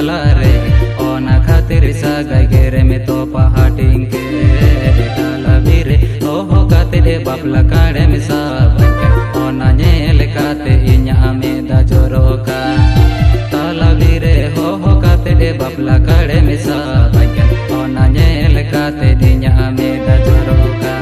talare ona khatir sagai gere me to pahating ke betala vire oho kate bapla kade me sabai ona nyel kate inya me da joroka tala vire oho kate bapla kade me sabai ona nyel kate inya me da joroka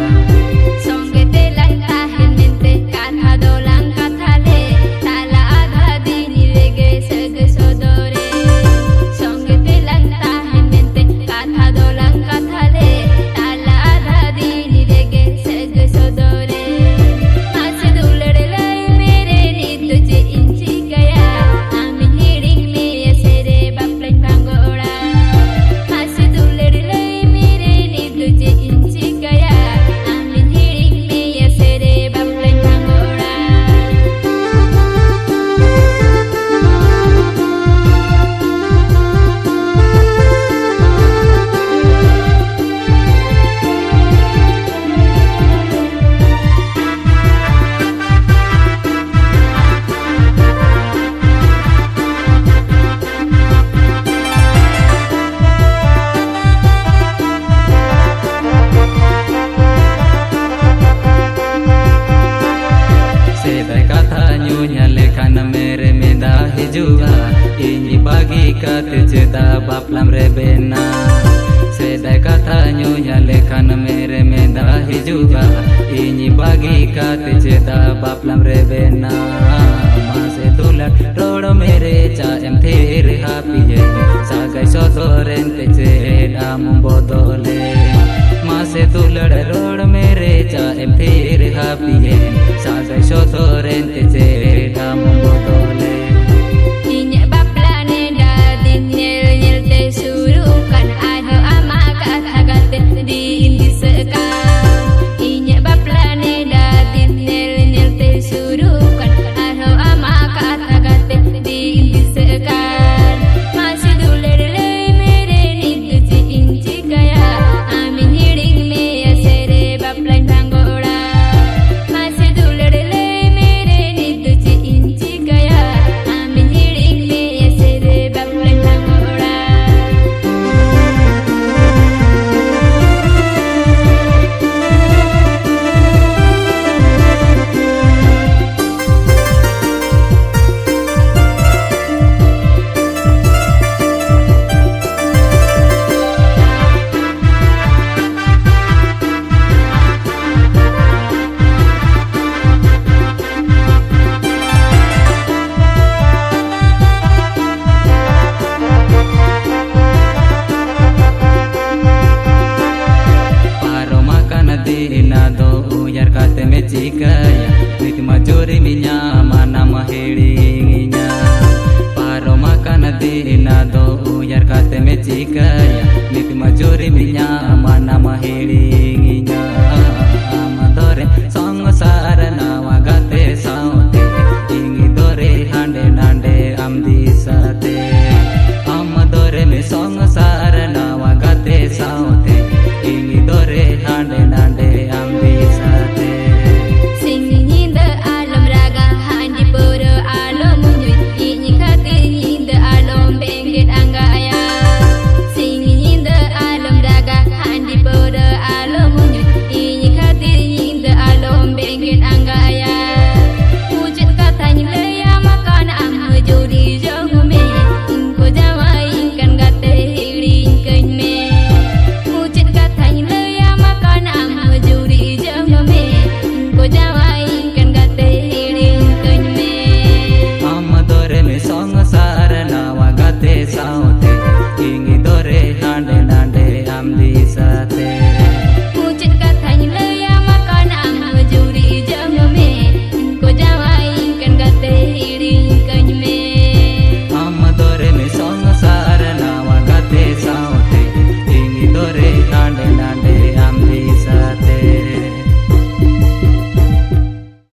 juga ini bagi kata cerita baplam rebena sedai kata nyonya lekan mere mendahi juga ini bagi kata cerita baplam rebena masih tulat rodo mere ca em thiri happy sagai sotoren te amum bodole masih tulat rodo mere ca em thiri happy sagai sotoren te amum bodole Cikaya, mit majori minya mana mahirinya. Paro makan dina do uyar kate me cikaya, mit majori minya mana mahirinya.